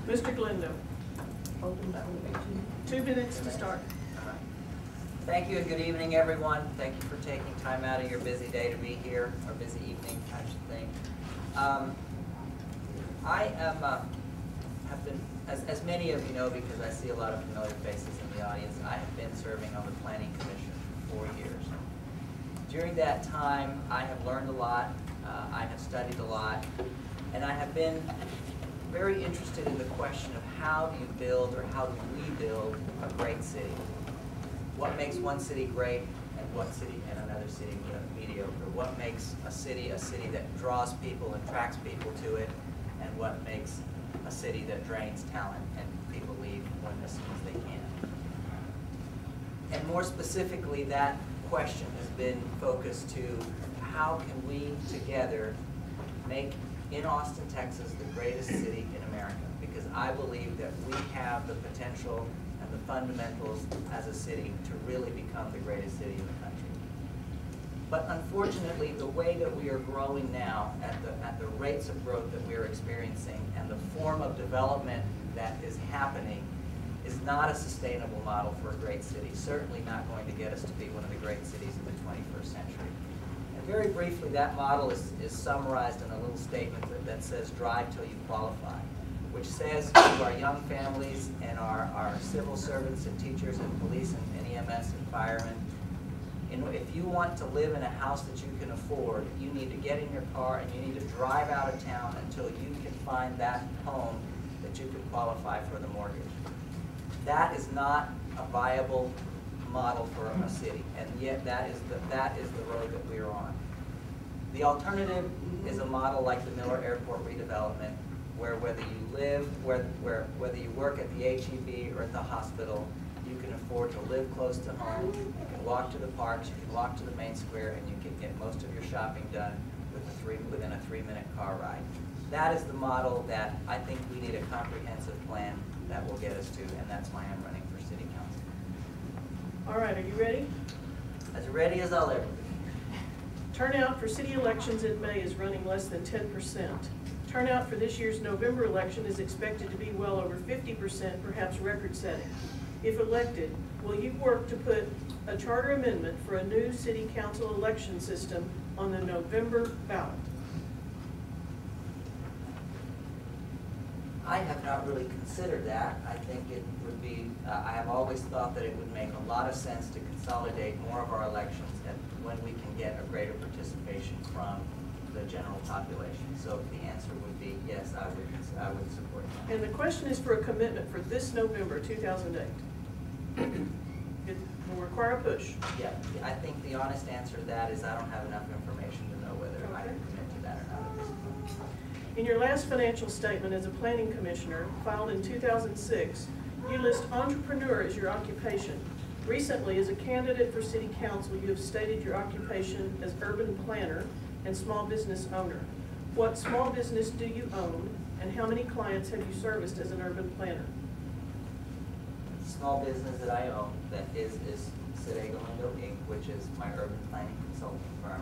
Mr. Galindo. Open that one. 2 minutes to start. Thank you and good evening, everyone. Thank you for taking time out of your busy day to be here, or busy evening, I should think. I am, have been, as many of you know, because I see a lot of familiar faces in the audience, I have been serving on the Planning Commission for 4 years. During that time, I have learned a lot, I have studied a lot, and I have been very interested in the question of how do you build, or how do we build, a great city? What makes one city great and what city and another city mediocre? What makes a city that draws people and attracts people to it, and what makes a city that drains talent and people leave as soon as they can? And more specifically, that question has been focused to how can we together make in Austin, Texas, the greatest city in America? Because I believe that we have the potential and the fundamentals as a city to really become the greatest city in the country. But unfortunately, the way that we are growing now, at the rates of growth that we are experiencing, and the form of development that is happening, is not a sustainable model for a great city. Certainly not going to get us to be one of the great cities in the 21st century. And very briefly, that model is summarized in a little statement that says, drive till you qualify, which says to our young families and our civil servants and teachers and police and EMS and firemen, if you want to live in a house that you can afford, you need to get in your car and you need to drive out of town until you can find that home that you could qualify for the mortgage. That is not a viable model for a city, and yet that is the road that we are on. The alternative is a model like the Miller Airport redevelopment, where whether you live, whether you work at the HEB or at the hospital, you can afford to live close to home. You can walk to the parks, you can walk to the main square, and you can get most of your shopping done within a 3-minute car ride. That is the model that I think we need a comprehensive plan that will get us to, and that's why I'm running for city council. All right, are you ready? As ready as I'll ever be. Turnout for city elections in May is running less than 10%. Turnout for this year's November election is expected to be well over 50%, perhaps record-setting. If elected, will you work to put a charter amendment for a new city council election system on the November ballot? I have not really considered that. I think it would be, I have always thought that it would make a lot of sense to consolidate more of our elections when we can get a greater participation from the general population. So the answer would be yes, I would support that. And the question is for a commitment for this November 2008. It will require a push. Yeah, I think the honest answer to that is I don't have enough information to know whether I can commit to that or not at this point. In your last financial statement as a planning commissioner, filed in 2006, you list entrepreneur as your occupation. Recently, as a candidate for city council, you have stated your occupation as urban planner and small business owner. What small business do you own, and how many clients have you serviced as an urban planner? Small business that I own that is Cid Galindo, Inc., which is my urban planning consulting firm,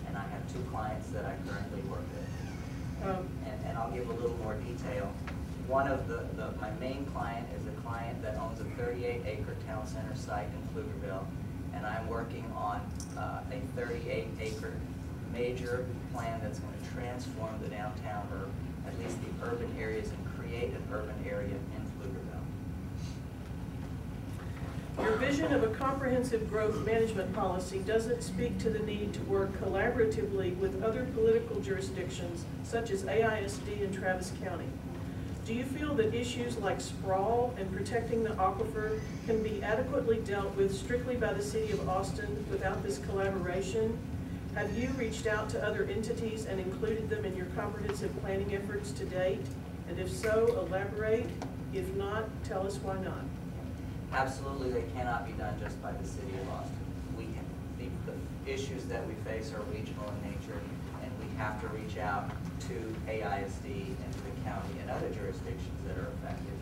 and I have 2 clients that I currently work with. And I'll give a little more detail. One of my main client is a client that owns a 38-acre town center site in Pflugerville, and I'm working on a 38-acre major plan that's going to transform the downtown, or at least the urban areas, and create an urban area in Pflugerville. Your vision of a comprehensive growth management policy doesn't speak to the need to work collaboratively with other political jurisdictions, such as AISD and Travis County. Do you feel that issues like sprawl and protecting the aquifer can be adequately dealt with strictly by the City of Austin without this collaboration? Have you reached out to other entities and included them in your comprehensive planning efforts to date? And if so, elaborate. If not, tell us why not. Absolutely, they cannot be done just by the City of Austin. The issues that we face are regional in nature, and we have to reach out to AISD and to the county and other jurisdictions that are affected.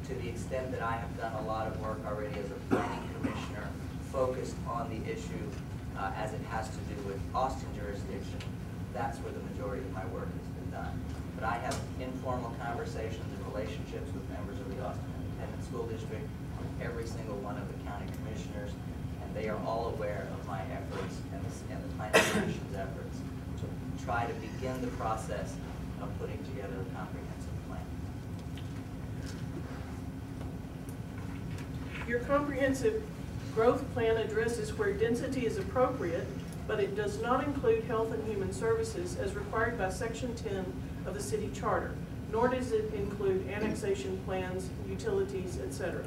To the extent that I have done a lot of work already as a planning commissioner focused on the issue as it has to do with Austin jurisdiction, that's where the majority of my work has been done. but I have informal conversations and relationships with members of the Austin Independent School District, every single one of the county commissioners, and they are all aware of my efforts and the Planning Commission's efforts to try to begin the process of putting together a comprehensive plan. Your comprehensive growth plan addresses where density is appropriate, but it does not include health and human services as required by Section 10 of the city charter, nor does it include annexation plans, utilities, etc.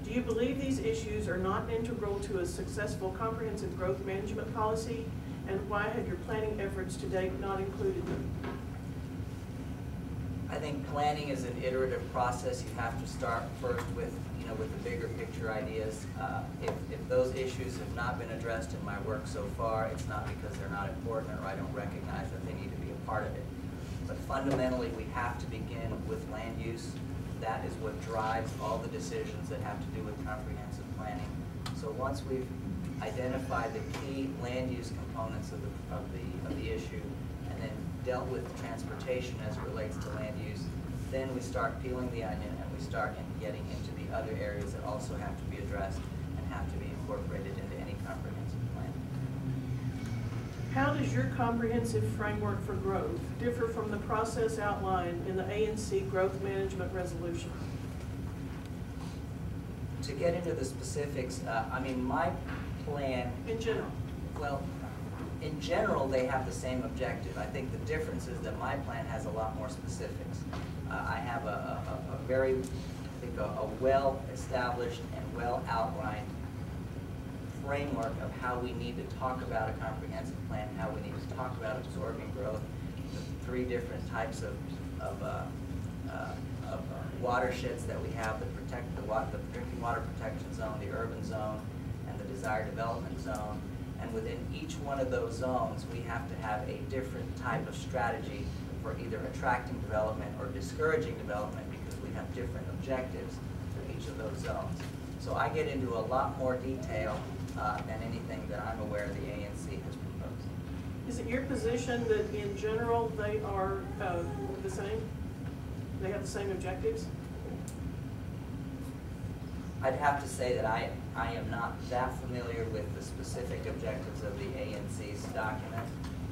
Do you believe these issues are not integral to a successful comprehensive growth management policy, and why have your planning efforts to date not included them? I think planning is an iterative process. You have to start first with, with the bigger picture ideas. If those issues have not been addressed in my work so far, it's not because they're not important or I don't recognize that they need to be a part of it. But fundamentally, we have to begin with land use. That is what drives all the decisions that have to do with comprehensive planning. So once we've identified the key land use components of the issue, and then dealt with transportation as it relates to land use, then we start peeling the onion and we start getting into the other areas that also have to be addressed and have to be incorporated into any comprehensive plan. How does your comprehensive framework for growth differ from the process outlined in the ANC Growth Management Resolution? To get into the specifics, my plan... In general. Well, in general, they have the same objective. I think the difference is that my plan has a lot more specifics. I have a very, a well-established and well-outlined framework of how we need to talk about a comprehensive plan, how we need to talk about absorbing growth, the three different types of watersheds that we have that protect the drinking water protection zone, the urban zone, and the desired development zone. And within each one of those zones, we have to have a different type of strategy for either attracting development or discouraging development, because we have different objectives for each of those zones. So I get into a lot more detail than anything that I'm aware the ANC has proposed. Is it your position that in general they are the same? They have the same objectives? I'd have to say that I am not that familiar with the specific objectives of the ANC's document,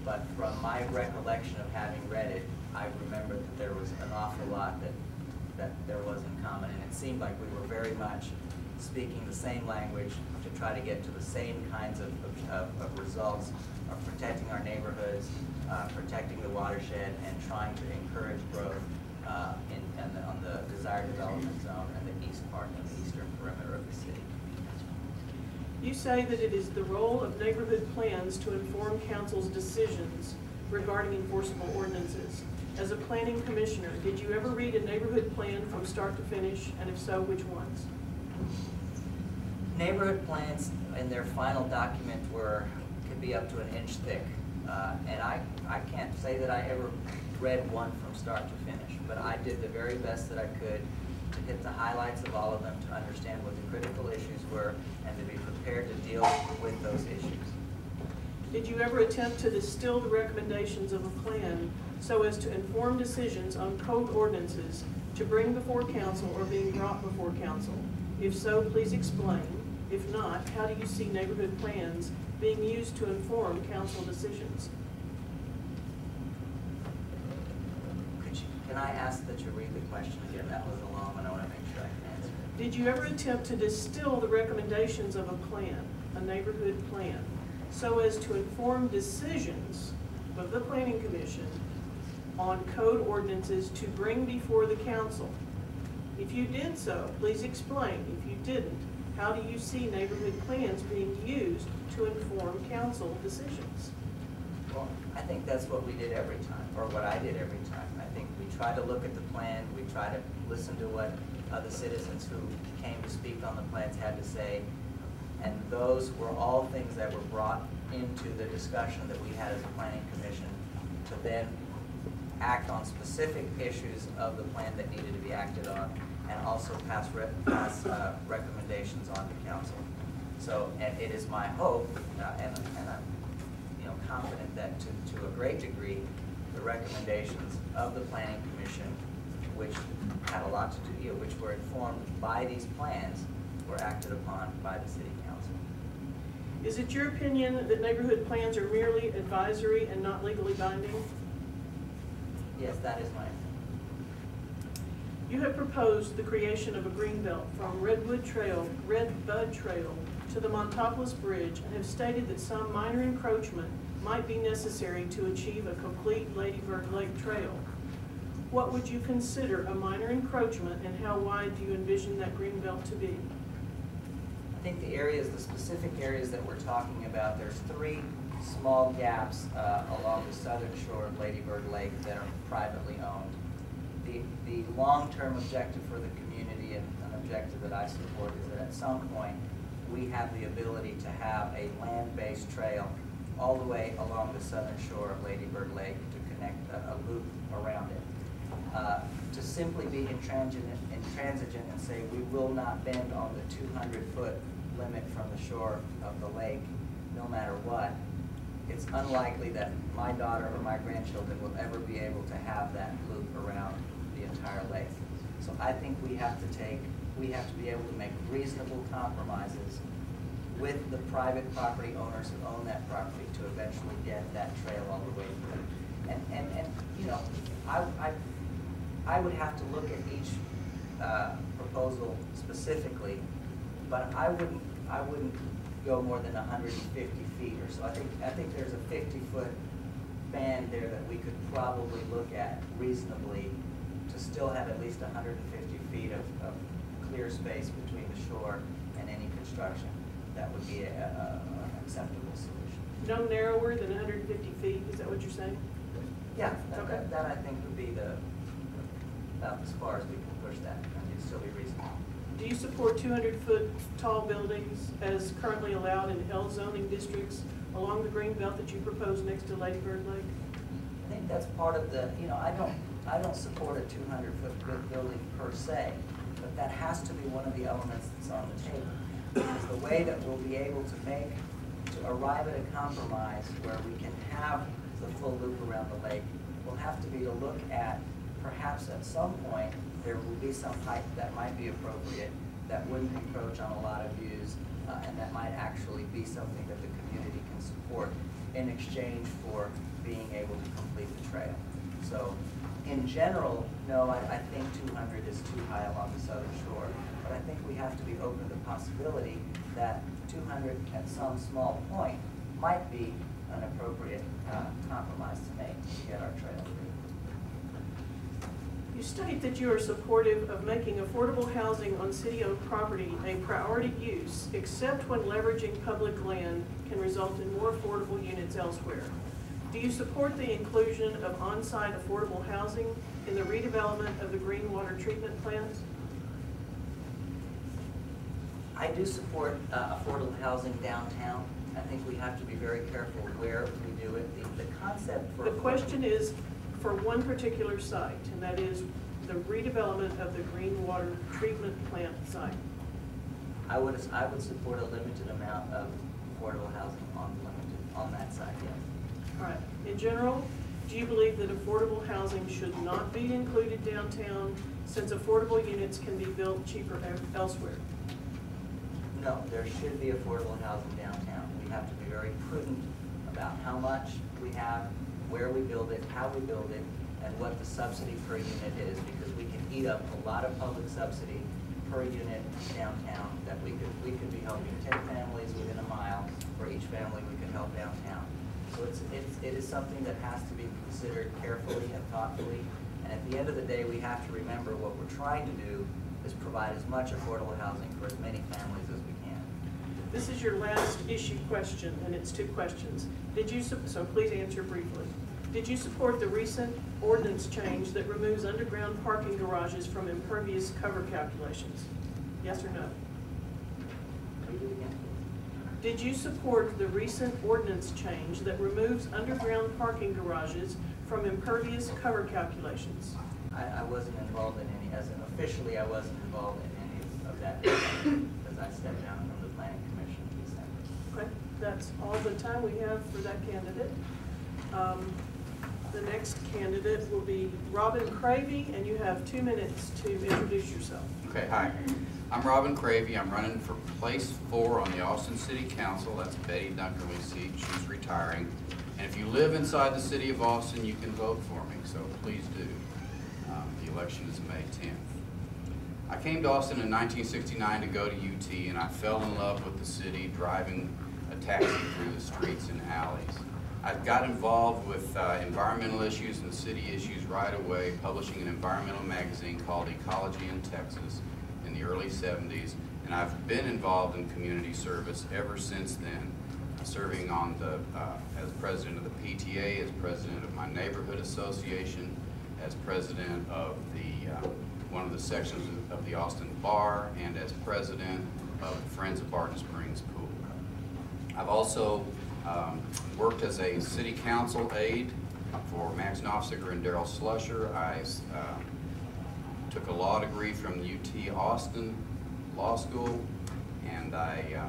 but from my recollection of having read it, I remember that there was an awful lot that there was in common, and it seemed like we were very much speaking the same language to try to get to the same kinds of results of protecting our neighborhoods, protecting the watershed, and trying to encourage growth on the desired development zone and the east part of the eastern perimeter of the city. You say that it is the role of neighborhood plans to inform council's decisions regarding enforceable ordinances. As a planning commissioner, did you ever read a neighborhood plan from start to finish, and if so, which ones? Neighborhood plans in their final document could be up to an inch thick, and I can't say that I ever read one from start to finish, but I did the very best that I could to hit the highlights of all of them, to understand what the critical issues were, and to be prepared to deal with those issues. Did you ever attempt to distill the recommendations of a plan so as to inform decisions on code ordinances to bring before council or being brought before council? If so, please explain. If not, how do you see neighborhood plans being used to inform council decisions? Can I ask that you read the question again? That was a long one. I want to make sure I can answer it. Did you ever attempt to distill the recommendations of a plan, a neighborhood plan, so as to inform decisions of the Planning Commission on code ordinances to bring before the council? If you did so, please explain. If you didn't, how do you see neighborhood plans being used to inform council decisions? Well, I think that's what we did every time, or what I did every time. I think we try to look at the plan, we try to listen to what the citizens who came to speak on the plans had to say, and those were all things that were brought into the discussion that we had as a planning commission to then act on specific issues of the plan that needed to be acted on, and also pass recommendations on to council. So, and it is my hope, and I'm confident that to a great degree, the recommendations of the Planning Commission, which had a lot to do, which were informed by these plans, were acted upon by the City Council. Is it your opinion that neighborhood plans are merely advisory and not legally binding? Yes, that is my opinion. You have proposed the creation of a green belt from Red Bud Trail to the Montopolis Bridge and have stated that some minor encroachment might be necessary to achieve a complete Lady Bird Lake Trail. What would you consider a minor encroachment, and how wide do you envision that green belt to be? I think the specific areas that we're talking about, there's 3 small gaps along the southern shore of Lady Bird Lake that are privately owned. The long-term objective for the community, and an objective that I support, is that at some point we have the ability to have a land-based trail all the way along the southern shore of Lady Bird Lake to connect a loop around it. To simply be intransigent and say we will not bend on the 200-foot limit from the shore of the lake, no matter what, it's unlikely that my daughter or my grandchildren will ever be able to have that loop around the entire lake. So I think we have to be able to make reasonable compromises with the private property owners who own that property to eventually get that trail all the way through. And you know, I would have to look at each proposal specifically, but I wouldn't go more than 150 feet or so. I think there's a 50-foot band there that we could probably look at reasonably to still have at least 150 feet of clear space between the shore and any construction. That would be an acceptable solution. No narrower than 150 feet, is that what you're saying? Yeah, Okay. that I think would be about as far as we can push that, and it'd still be reasonable. Do you support 200-foot tall buildings as currently allowed in L zoning districts along the green belt that you propose next to Lady Bird Lake? I think that's part of the, you know, I don't support a 200-foot building per se, but that has to be one of the elements that's on the table. Because the way that we'll be able to arrive at a compromise where we can have the full loop around the lake will have to be to look at, perhaps at some point, there will be some height that might be appropriate that wouldn't encroach on a lot of views, and that might actually be something that the community can support in exchange for being able to complete the trail. So in general, no, I think 200 is too high along the southern shore, but I think we have to be open to the possibility that 200 at some small point might be an appropriate compromise to make to get our trail through. You state that you are supportive of making affordable housing on city-owned property a priority use, except when leveraging public land can result in more affordable units elsewhere. Do you support the inclusion of on-site affordable housing in the redevelopment of the green water treatment plant? I do support affordable housing downtown. I think we have to be very careful where we do it. The concept for... The question is for one particular site, and that is the redevelopment of the green water treatment plant site. I would support a limited amount of affordable housing on that site, yes. All right. In general, do you believe that affordable housing should not be included downtown, since affordable units can be built cheaper elsewhere? No, there should be affordable housing downtown. We have to be very prudent about how much we have, where we build it, how we build it, and what the subsidy per unit is, because we can eat up a lot of public subsidy per unit downtown that we could be helping 10 families within a mile. For each family we could help downtown. So it is something that has to be considered carefully and thoughtfully. And at the end of the day, we have to remember what we're trying to do is provide as much affordable housing for as many families as we can. This is your last issue question, and it's 2 questions. So please answer briefly. Did you support the recent ordinance change that removes underground parking garages from impervious cover calculations? Yes or no? Read it again. Did you support the recent ordinance change that removes underground parking garages from impervious cover calculations? I wasn't involved in any, officially I wasn't involved in any of that because I stepped down from the Planning Commission in December. Okay, that's all the time we have for that candidate. The next candidate will be Robin Cravey, and you have 2 minutes to introduce yourself. Okay, hi. I'm Robin Cravey. I'm running for place 4 on the Austin City Council. That's Betty Dunkerley's seat. She's retiring. And if you live inside the city of Austin, you can vote for me, so please do. The election is May 10th. I came to Austin in 1969 to go to UT, and I fell in love with the city, driving a taxi through the streets and alleys. I got involved with environmental issues and city issues right away, publishing an environmental magazine called Ecology in Texas in the early 70s, and I've been involved in community service ever since then, serving on the as president of the PTA, as president of my neighborhood association, as president of the one of the sections of the Austin Bar, and as president of the Friends of Barton Springs Pool. I've also worked as a city council aide for Max Knopfsiger and Darrell Slusher. I took a law degree from UT Austin Law School, and I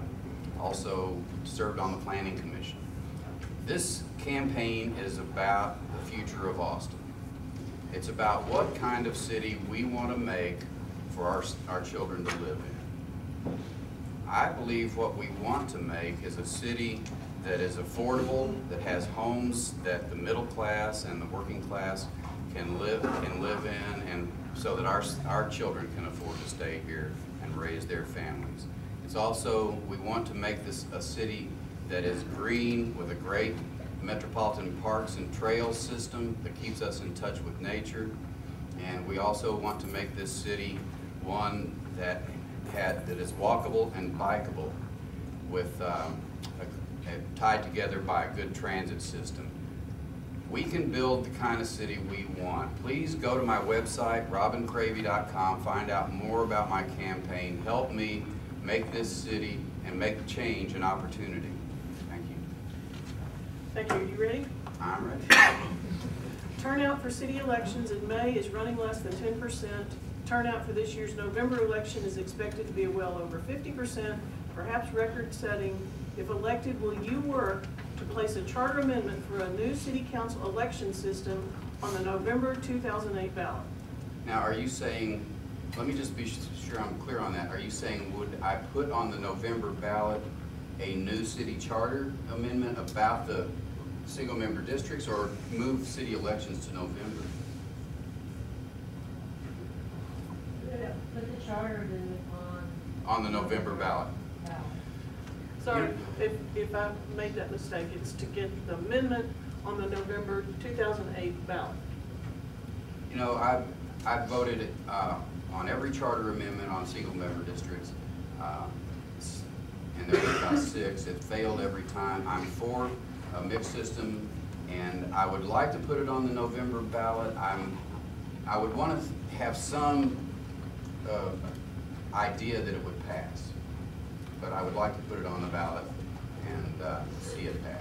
also served on the Planning Commission. This campaign is about the future of Austin. It's about what kind of city we want to make for our children to live in. I believe what we want to make is a city that is affordable, that has homes that the middle class and the working class can live in, and so that our children can afford to stay here and raise their families. It's also, we want to make this a city that is green, with a great metropolitan parks and trails system that keeps us in touch with nature. And we also want to make this city one that is walkable and bikeable, with tied together by a good transit system. We can build the kind of city we want. Please go to my website, robincravey.com, find out more about my campaign. Help me make this city and make change an opportunity. Thank you. Thank you. Are you ready? I'm ready. Turnout for city elections in May is running less than 10%. Turnout for this year's November election is expected to be well over 50%, perhaps record-setting. If elected, will you work to place a charter amendment for a new city council election system on the November 2008 ballot? Now, are you saying, let me just be sure I'm clear on that. Are you saying, would I put on the November ballot a new city charter amendment about the single-member districts, or move city elections to November? Put the charter amendment On the November ballot. Sorry if I made that mistake. It's to get the amendment on the November 2008 ballot. You know, I've voted on every charter amendment on single-member districts, and there were about 6. It failed every time. I'm for a mixed system, and I would like to put it on the November ballot. I would want to have some idea that it would pass, but I would like to put it on the ballot and see it pass.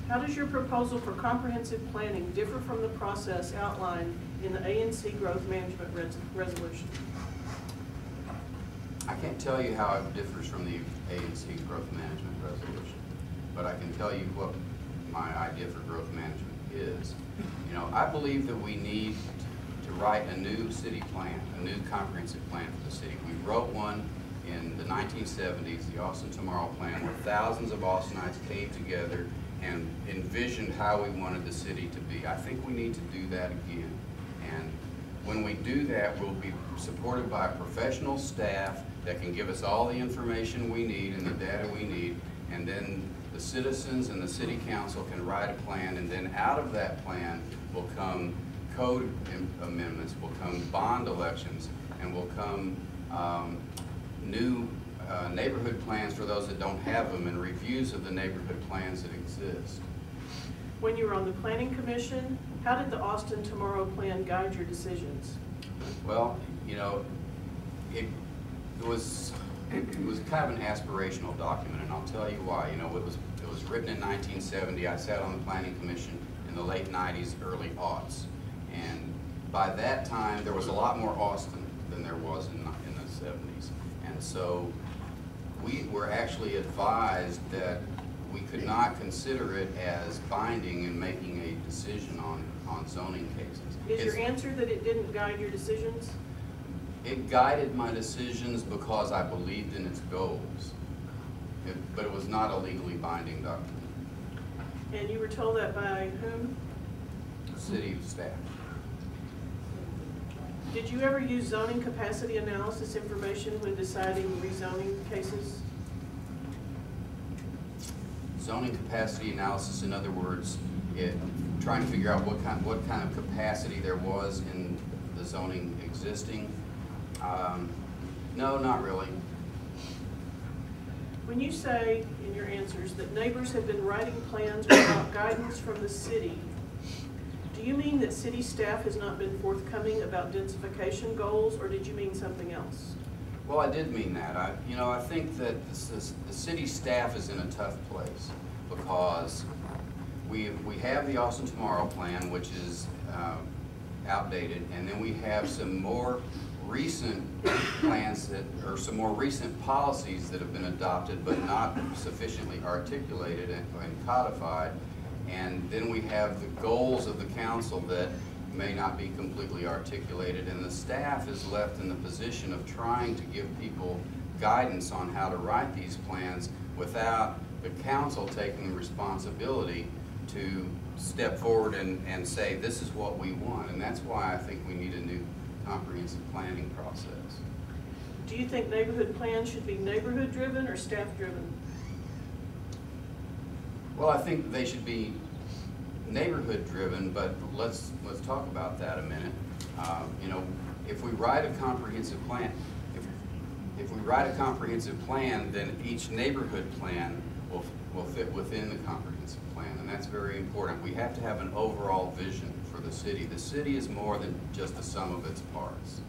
How does your proposal for comprehensive planning differ from the process outlined in the ANC Growth Management Resolution? I can't tell you how it differs from the ANC Growth Management Resolution, but I can tell you what my idea for growth management is. You know, I believe that we need to write a new city plan, a new comprehensive plan for the city. We wrote one in the 1970s, the Austin Tomorrow Plan, where thousands of Austinites came together and envisioned how we wanted the city to be. I think we need to do that again. And when we do that, we'll be supported by a professional staff that can give us all the information we need and the data we need, and then the citizens and the city council can write a plan, and then out of that plan will come code amendments, will come bond elections, and will come new neighborhood plans for those that don't have them, and reviews of the neighborhood plans that exist. When you were on the Planning Commission, how did the Austin Tomorrow Plan guide your decisions? Well, you know, it was kind of an aspirational document, and I'll tell you why. You know, it was written in 1970. I sat on the Planning Commission in the late 90s, early aughts, and by that time there was a lot more Austin than there was in the 70s, and so we were actually advised that we could not consider it as binding in making a decision on zoning cases. Is your answer that it didn't guide your decisions? It guided my decisions because I believed in its goals, but it was not a legally binding document. And you were told that by whom? City staff. Did you ever use zoning capacity analysis information when deciding rezoning cases? Zoning capacity analysis, in other words, trying to figure out what kind of capacity there was in the zoning existing. No, not really. When you say in your answers that neighbors have been writing plans without guidance from the city, do you mean that city staff has not been forthcoming about densification goals, or did you mean something else? Well, I did mean that. I think that the city staff is in a tough place because we have the Austin Tomorrow plan, which is outdated, and then we have some more recent plans or some more recent policies that have been adopted but not sufficiently articulated and codified. And then we have the goals of the council that may not be completely articulated, and the staff is left in the position of trying to give people guidance on how to write these plans without the council taking the responsibility to step forward and say, this is what we want. And that's why I think we need a new comprehensive planning process. Do you think neighborhood plans should be neighborhood driven or staff driven? Well, I think they should be neighborhood driven, but let's talk about that a minute. You know, if we write a comprehensive plan, if we write a comprehensive plan, then each neighborhood plan will fit within the comprehensive plan, and that's very important. We have to have an overall vision for the city. The city is more than just the sum of its parts.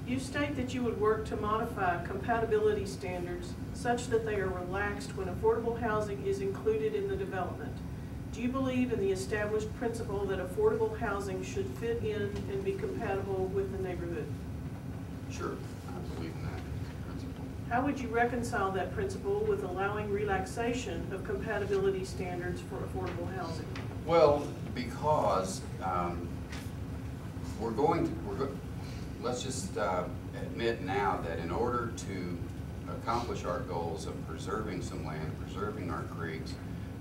You state that you would work to modify compatibility standards such that they are relaxed when affordable housing is included in the development. Do you believe in the established principle that affordable housing should fit in and be compatible with the neighborhood? Sure, I believe in that principle. How would you reconcile that principle with allowing relaxation of compatibility standards for affordable housing? Well, because let's just admit now that in order to accomplish our goals of preserving some land, preserving our creeks,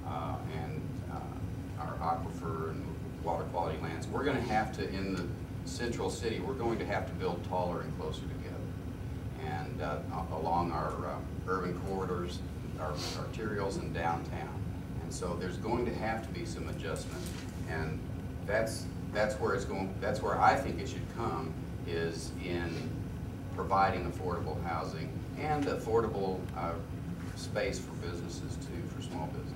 and our aquifer and water quality lands, we're going to have to, in the central city, we're going to have to build taller and closer together. And along our urban corridors, our arterials, and downtown. And so there's going to have to be some adjustment. And that's where it's going. That's where I think it should come, is in providing affordable housing and affordable space for businesses too, for small business.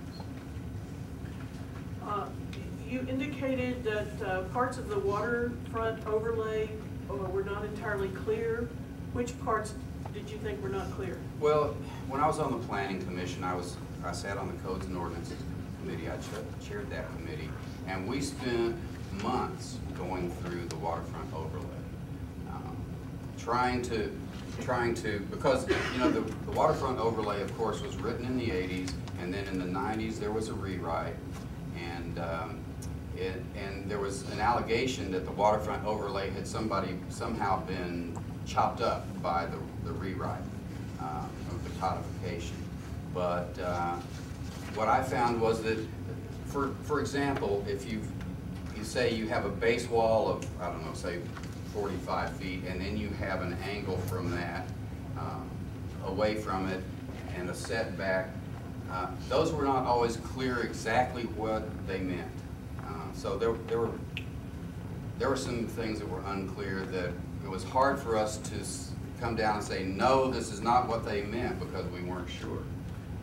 You indicated that parts of the waterfront overlay were not entirely clear. Which parts did you think were not clear? Well, when I was on the Planning Commission, I sat on the Codes and Ordinances Committee. I chaired that committee, and we spent months going through the waterfront overlay, trying to, because you know the waterfront overlay, of course, was written in the 80s, and then in the 90s there was a rewrite, and there was an allegation that the waterfront overlay had somehow been chopped up by the rewrite of the codification. But what I found was that, for example, if you say you have a base wall of, I don't know, say 45 feet, and then you have an angle from that away from it and a setback, those were not always clear exactly what they meant. So there were some things that were unclear, that it was hard for us to come down and say, no, this is not what they meant, because we weren't sure.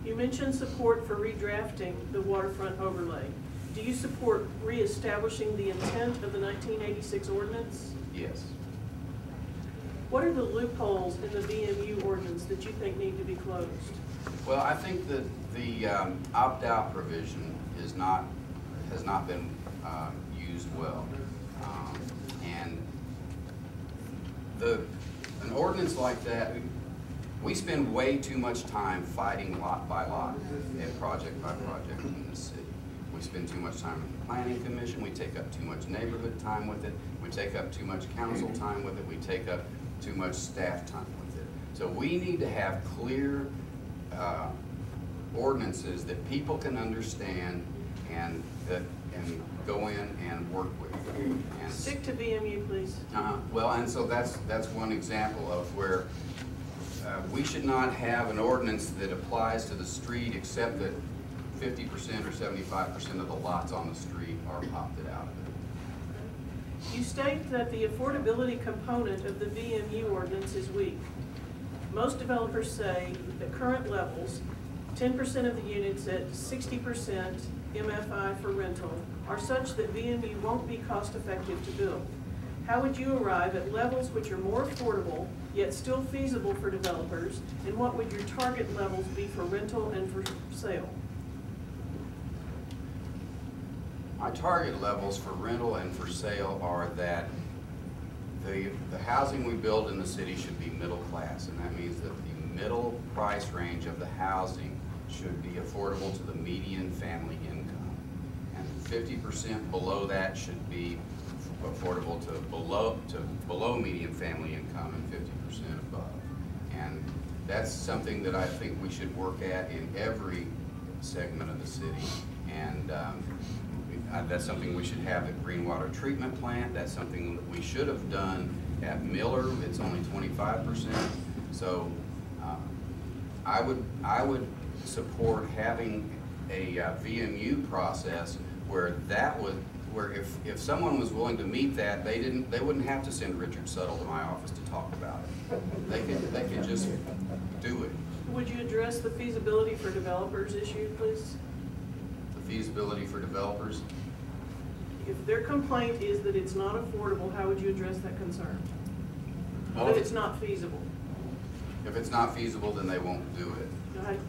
You mentioned support for redrafting the waterfront overlay. Do you support reestablishing the intent of the 1986 ordinance? Yes. What are the loopholes in the VMU ordinance that you think need to be closed? Well, I think that the opt-out provision has not been used well, and an ordinance like that, We spend way too much time fighting lot by lot and project by project in this city. We spend too much time with the planning commission, we take up too much neighborhood time with it, we take up too much council time with it, we take up too much staff time with it. So we need to have clear ordinances that people can understand and go in and work with. And Stick to VMU, please. well, and so that's one example of where we should not have an ordinance that applies to the street except that 50% or 75% of the lots on the street are opted out of it. You state that the affordability component of the VMU ordinance is weak. Most developers say that current levels, 10% of the units at 60% MFI for rental, are such that VMU won't be cost effective to build. How would you arrive at levels which are more affordable, yet still feasible for developers, and what would your target levels be for rental and for sale? My target levels for rental and for sale are that the housing we build in the city should be middle class, and that means that the middle price range of the housing should be affordable to the median family income. And 50% below that should be affordable to below median family income and 50% above. And that's something that I think we should work at in every segment of the city. And that's something we should have at Green Water Treatment Plant. That's something that we should have done at Miller. It's only 25%. So I would support having a VMU process where if someone was willing to meet that, they wouldn't have to send Richard Suttle to my office to talk about it. They could just do it. Would you address the feasibility for developers issue, please? The feasibility for developers? If their complaint is that it's not affordable, how would you address that concern? Well, that it's not feasible. If it's not feasible, then they won't do it. Right.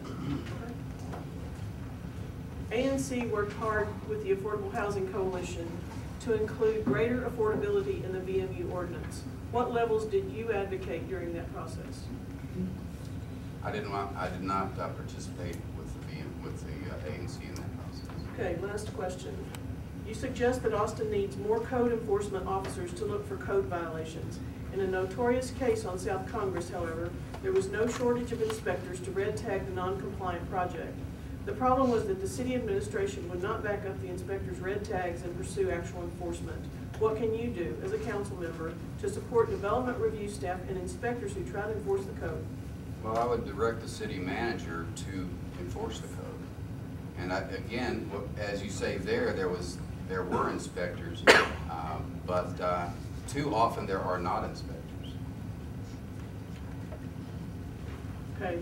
ANC worked hard with the Affordable Housing Coalition to include greater affordability in the VMU ordinance. What levels did you advocate during that process? I did not participate with the ANC in that process. Okay, last question. You suggest that Austin needs more code enforcement officers to look for code violations. In a notorious case on South Congress, however, there was no shortage of inspectors to red tag the non-compliant project. The problem was that the city administration would not back up the inspectors' red tags and pursue actual enforcement. What can you do as a council member to support development review staff and inspectors who try to enforce the code? Well, I would direct the city manager to enforce the code. And again, as you say there were inspectors, but too often there are not inspectors. Okay,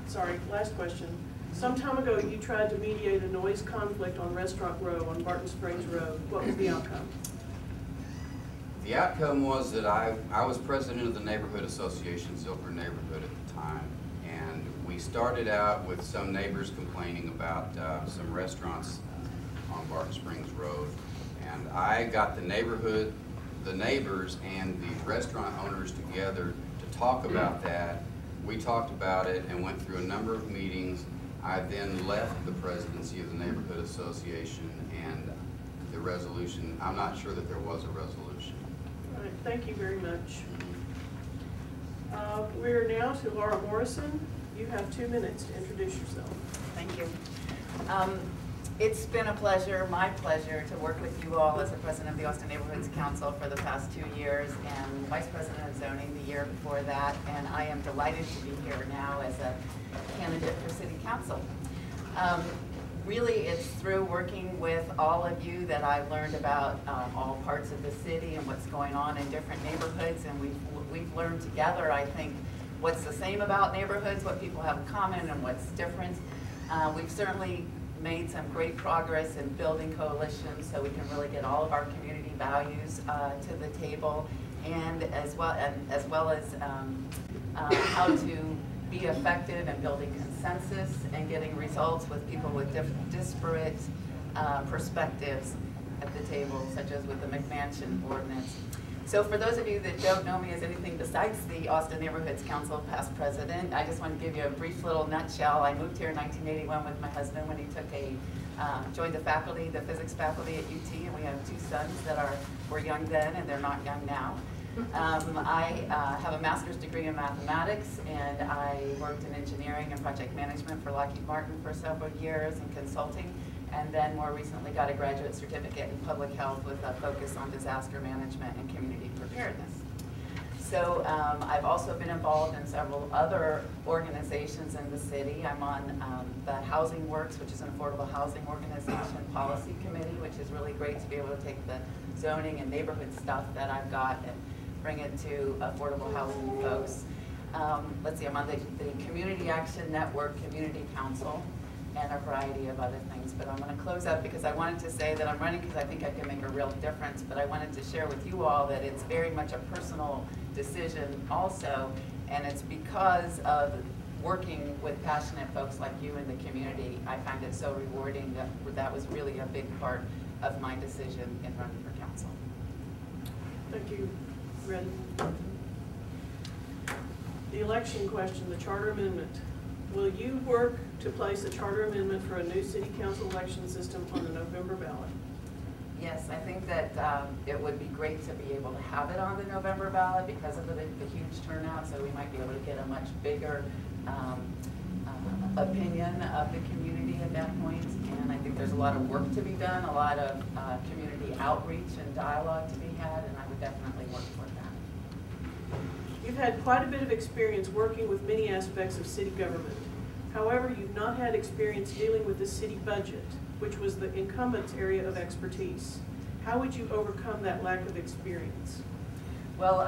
sorry, last question. Some time ago, you tried to mediate a noise conflict on Restaurant Row on Barton Springs Road. What was the outcome? The outcome was that I was president of the neighborhood association, Silver Neighborhood at the time, and we started out with some neighbors complaining about some restaurants on Barton Springs Road, and I got the neighbors and the restaurant owners together to talk about that. We talked about it and went through a number of meetings. I then left the presidency of the neighborhood association, and the resolution, I'm not sure that there was a resolution. All right, thank you very much. We're now to Laura Morrison. You have 2 minutes to introduce yourself. Thank you. It's been a pleasure, my pleasure, to work with you all as the president of the Austin Neighborhoods Council for the past 2 years and vice president of zoning the year before that. And I am delighted to be here now as a candidate for city council. Really, it's through working with all of you that I've learned about all parts of the city and what's going on in different neighborhoods. And we've learned together, I think, what's the same about neighborhoods, what people have in common, and what's different. We've certainly made some great progress in building coalitions so we can really get all of our community values to the table, and as well as how to be effective in building consensus and getting results with people with disparate perspectives at the table, such as with the McMansion ordinance. So for those of you that don't know me as anything besides the Austin Neighborhoods Council past president, I just want to give you a brief little nutshell. I moved here in 1981 with my husband when he joined the faculty, the physics faculty at UT, and we have 2 sons that were young then and they're not young now. I have a master's degree in mathematics, and I worked in engineering and project management for Lockheed Martin for several years in consulting, and then more recently got a graduate certificate in public health with a focus on disaster management and community preparedness. So I've also been involved in several other organizations in the city. I'm on the Housing Works, which is an affordable housing organization policy committee, which is really great to be able to take the zoning and neighborhood stuff that I've got and bring it to affordable housing folks. Let's see, I'm on the Community Action Network Community Council and a variety of other things. But I'm going to close up because I wanted to say that I'm running because I think I can make a real difference. But I wanted to share with you all that it's very much a personal decision also. And it's because of working with passionate folks like you in the community. I find it so rewarding that was really a big part of my decision in running for council. Thank you, Red. The election question, the charter amendment. Will you work to place a charter amendment for a new city council election system on the November ballot? Yes, I think that it would be great to be able to have it on the November ballot because of the huge turnout, so we might be able to get a much bigger opinion of the community at that point. And I think there's a lot of work to be done, a lot of community outreach and dialogue to be had, and I would definitely work toward that. You've had quite a bit of experience working with many aspects of city government. However, you've not had experience dealing with the city budget, which was the incumbent's area of expertise. How would you overcome that lack of experience? Well,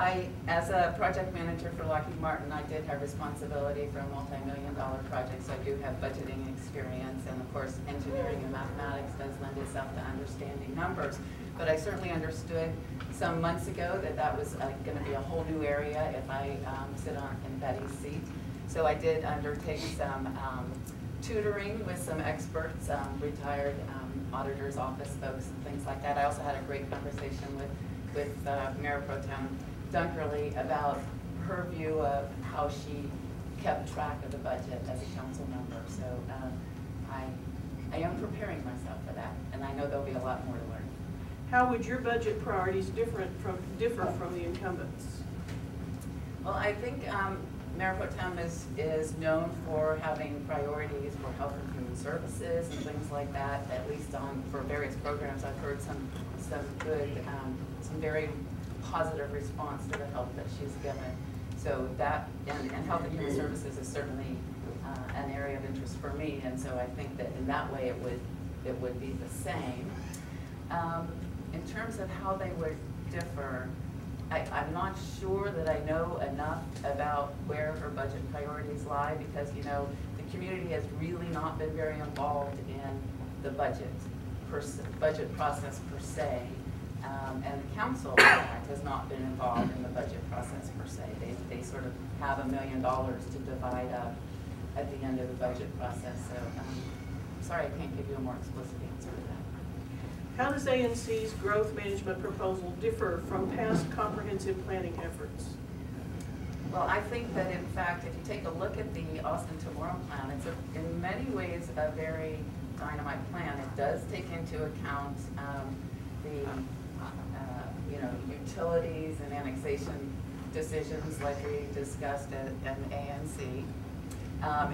as a project manager for Lockheed Martin, I did have responsibility for a multi-million-dollar project, so I do have budgeting experience, and of course, engineering and mathematics does lend itself to understanding numbers. But I certainly understood some months ago that that was going to be a whole new area if I sit in Betty's seat. So I did undertake some tutoring with some experts, retired auditor's office folks and things like that. I also had a great conversation with Mayor Pro Tem Dunkerley about her view of how she kept track of the budget as a council member. So I am preparing myself for that, and I know there'll be a lot more to learn. How would your budget priorities differ from the incumbents? Well, I think Mayor Pro Tem is known for having priorities for health and human services and things like that, at least for various programs. I've heard some good, some very positive response to the help that she's given. So that, and health and human services is certainly an area of interest for me, and so I think that in that way it would be the same. In terms of how they would differ, I'm not sure that I know enough about where her budget priorities lie because, you know, the community has really not been very involved in the budget process per se. And the council, in fact, has not been involved in the budget process per se. They sort of have $1 million to divide up at the end of the budget process. So I'm sorry I can't give you a more explicit answer to that. How does ANC's growth management proposal differ from past comprehensive planning efforts? Well, I think that in fact, if you take a look at the Austin Tomorrow Plan, it's in many ways a very dynamite plan. It does take into account utilities and annexation decisions like we discussed at ANC.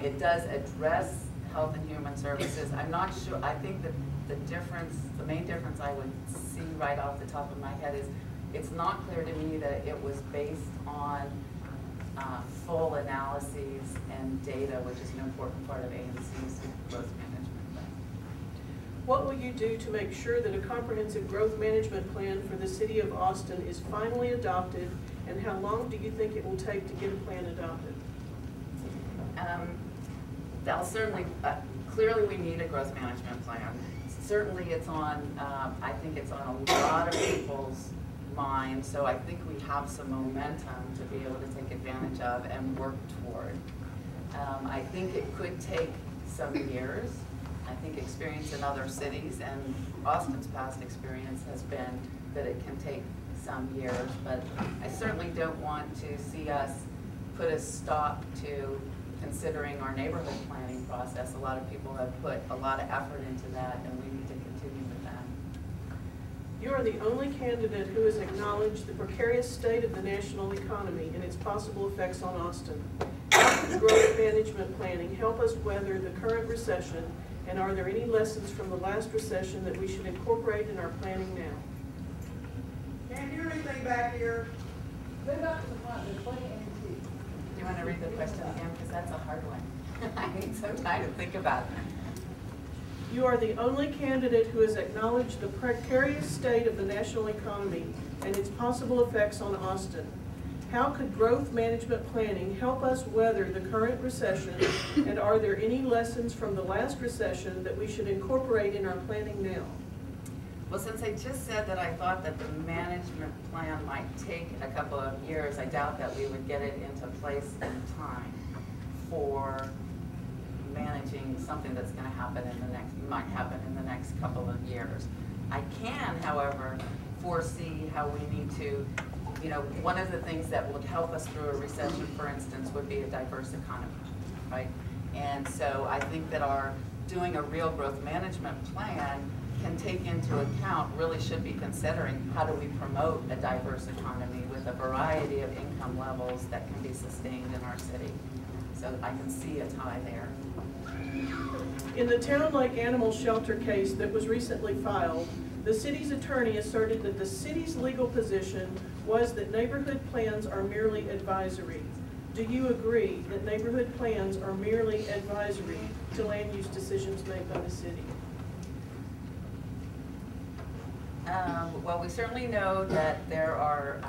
It does address health and human services. I'm not sure, I think that the main difference I would see right off the top of my head is it's not clear to me that it was based on full analyses and data, which is an important part of ANC's growth management plan. What will you do to make sure that a comprehensive growth management plan for the city of Austin is finally adopted, and how long do you think it will take to get a plan adopted? That'll certainly, clearly we need a growth management plan. Certainly it's on, I think it's on a lot of people's minds, so I think we have some momentum to be able to take advantage of and work toward. I think it could take some years. I think experience in other cities and Austin's past experience has been that it can take some years, but I certainly don't want to see us put a stop to considering our neighborhood planning process. A lot of people have put a lot of effort into that, and we need to continue with that. You are the only candidate who has acknowledged the precarious state of the national economy and its possible effects on Austin. How can growth management planning help us weather the current recession, and are there any lessons from the last recession that we should incorporate in our planning now? Can't hear anything back here. Move up to the front, there's plenty of ANC. Do you want to read the question again? Because that's a hard one. I need some time to think about it. You are the only candidate who has acknowledged the precarious state of the national economy and its possible effects on Austin. How could growth management planning help us weather the current recession, and are there any lessons from the last recession that we should incorporate in our planning now? Well, since I just said that I thought that the management plan might take a couple of years, I doubt that we would get it into place in time for managing something that's going to happen in the next couple of years. I can, however, foresee how we need to, one of the things that would help us through a recession, for instance, would be a diverse economy, right? And so I think that our doing a real growth management plan can take into account, really should be considering, how do we promote a diverse economy with a variety of income levels that can be sustained in our city. So I can see a tie there. In the Town Lake Animal Shelter case that was recently filed, the city's attorney asserted that the city's legal position was that neighborhood plans are merely advisory. Do you agree that neighborhood plans are merely advisory to land use decisions made by the city? Well, we certainly know that there are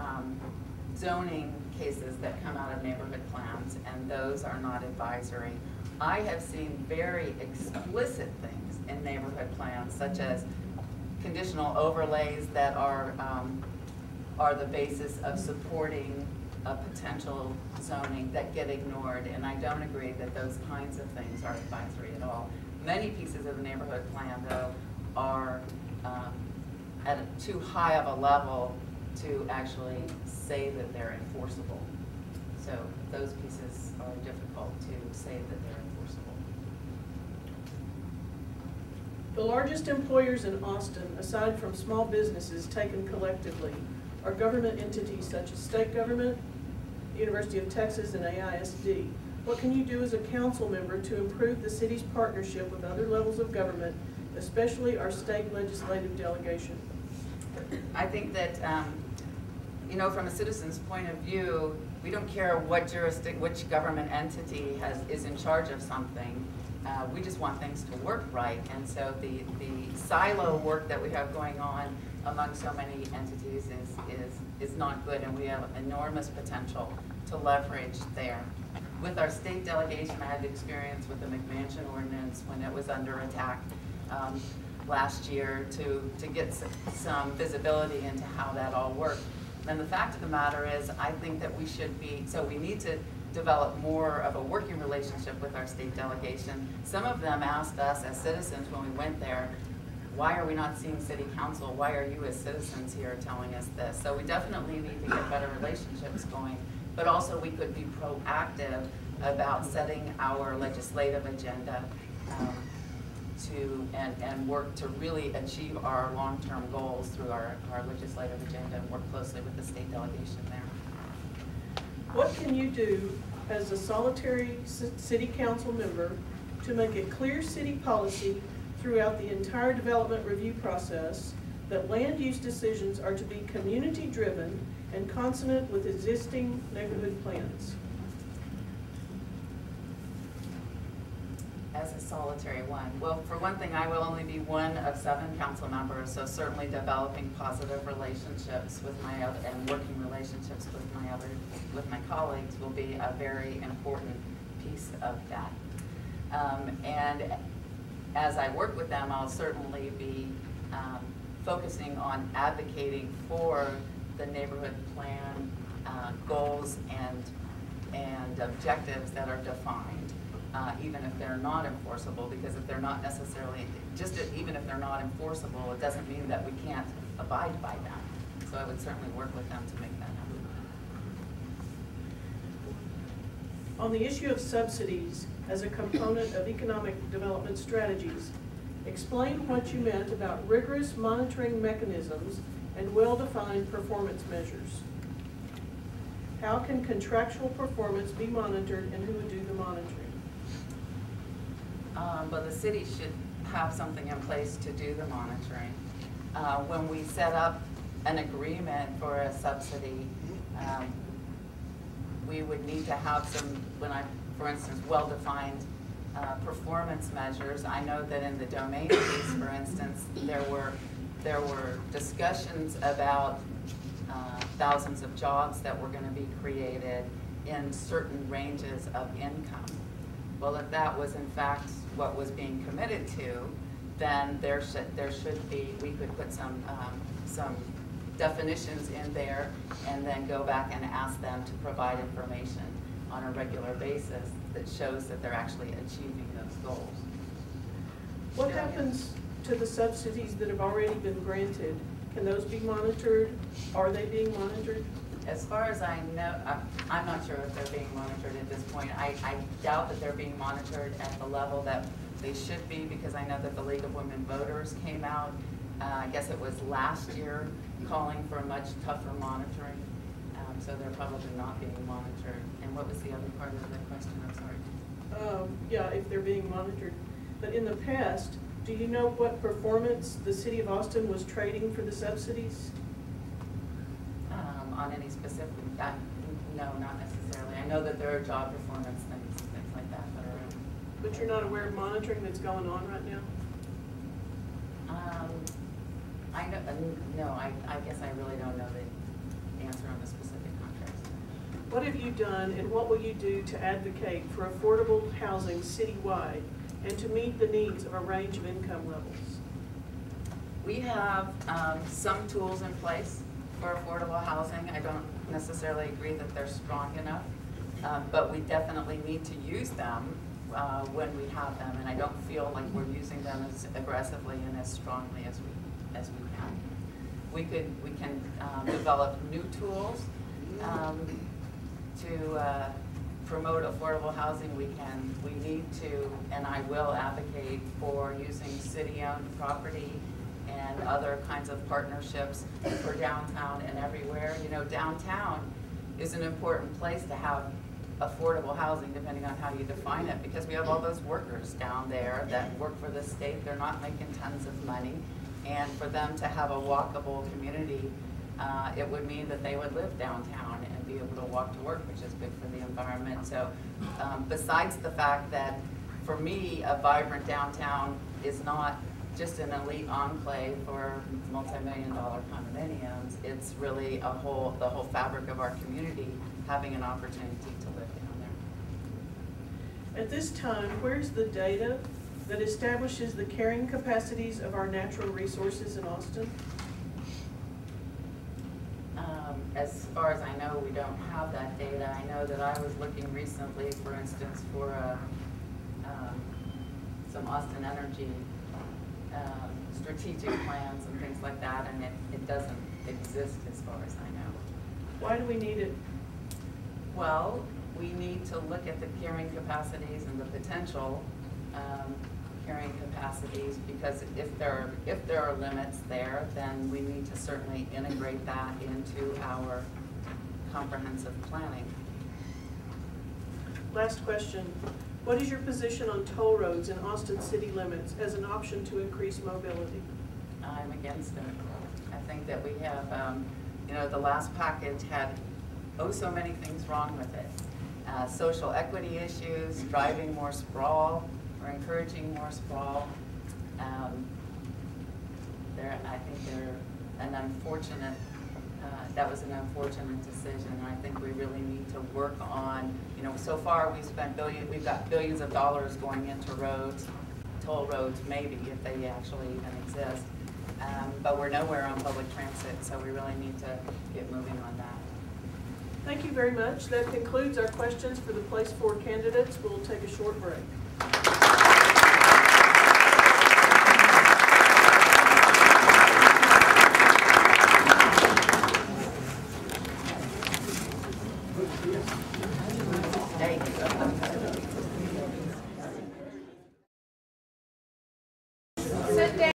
zoning cases that come out of neighborhood plans, and those are not advisory. I have seen very explicit things in neighborhood plans, such as conditional overlays that are the basis of supporting a potential zoning that get ignored, and I don't agree that those kinds of things are advisory at all. Many pieces of the neighborhood plan, though, are at too high of a level to actually say that they're enforceable. So those pieces are difficult to say that they're enforceable. The largest employers in Austin, aside from small businesses taken collectively, are government entities such as state government, the University of Texas, and AISD. What can you do as a council member to improve the city's partnership with other levels of government, especially our state legislative delegation? I think that, from a citizen's point of view, we don't care what which government entity is in charge of something. We just want things to work right, and so the silo work that we have going on among so many entities is not good, and we have enormous potential to leverage there. With our state delegation, I had experience with the McMansion ordinance when it was under attack last year to get some visibility into how that all worked. And the fact of the matter is, I think that we need to develop more of a working relationship with our state delegation. Some of them asked us as citizens when we went there, why are we not seeing city council? Why are you as citizens here telling us this? So we definitely need to get better relationships going, but also we could be proactive about setting our legislative agenda and work to really achieve our long-term goals through our legislative agenda and work closely with the state delegation there. What can you do as a solitary city council member to make it clear city policy throughout the entire development review process that land use decisions are to be community-driven and consonant with existing neighborhood plans? As a solitary one. Well, for one thing, I will only be one of 7 council members, so certainly developing positive relationships with and working relationships with my colleagues will be a very important piece of that. And as I work with them, I'll certainly be focusing on advocating for the neighborhood plan goals and objectives that are defined. Even if they're not enforceable, because if they're not necessarily, even if they're not enforceable, it doesn't mean that we can't abide by them. So I would certainly work with them to make that happen. On the issue of subsidies as a component of economic development strategies, explain what you meant about rigorous monitoring mechanisms and well-defined performance measures. How can contractual performance be monitored, and who would do the monitoring? Well, the city should have something in place to do the monitoring. When we set up an agreement for a subsidy, we would need to have some, for instance, well-defined performance measures. I know that in the domain piece, for instance, there were discussions about thousands of jobs that were going to be created in certain ranges of income. Well, if that was in fact what was being committed to, then there should be, we could put some definitions in there and then go back and ask them to provide information on a regular basis that shows that they're actually achieving those goals. What happens to the subsidies that have already been granted? Can those be monitored? Are they being monitored? As far as I know, I'm not sure if they're being monitored at this point. I doubt that they're being monitored at the level that they should be, because I know that the League of Women Voters came out, I guess it was last year, calling for much tougher monitoring. So they're probably not being monitored. And what was the other part of the question? I'm sorry. Yeah, if they're being monitored. But in the past, do you know what performance the City of Austin was trading for the subsidies? On any specific, no, not necessarily. I know that there are job performance things like that that are around. But you're not aware of monitoring that's going on right now? I know, no, I guess I really don't know the answer on the specific contracts. What have you done, and what will you do to advocate for affordable housing citywide and to meet the needs of a range of income levels? We have some tools in place for affordable housing. I don't necessarily agree that they're strong enough, but we definitely need to use them when we have them, and I don't feel like we're using them as aggressively and as strongly as we can. We can develop new tools to promote affordable housing. We need to, and I will advocate for using city-owned property and other kinds of partnerships for downtown and everywhere. You know, downtown is an important place to have affordable housing, depending on how you define it, because we have all those workers down there that work for the state. They're not making tons of money, and for them to have a walkable community, it would mean that they would live downtown and be able to walk to work, which is good for the environment. So besides the fact that, for me, a vibrant downtown is not just an elite enclave for multi-million-dollar condominiums, it's really the whole fabric of our community having an opportunity to live down there. At this time, where's the data that establishes the carrying capacities of our natural resources in Austin? As far as I know, we don't have that data. I know that I was looking recently, for instance, for some Austin Energy strategic plans and things like that, and it doesn't exist as far as I know. Why do we need it? Well, we need to look at the carrying capacities and the potential carrying capacities, because if there are limits there, then we need to certainly integrate that into our comprehensive planning. Last question. What is your position on toll roads in Austin city limits as an option to increase mobility? I'm against it. I think that we have, you know, the last package had so many things wrong with it. Social equity issues, driving more sprawl, or encouraging more sprawl. I think they're an unfortunate, that was an unfortunate decision. And I think we really need to work on, you know, so far we've got billions of dollars going into roads, toll roads maybe, if they actually even exist. But we're nowhere on public transit, so we really need to get moving on that. Thank you very much. That concludes our questions for the Place 4 candidates. We'll take a short break.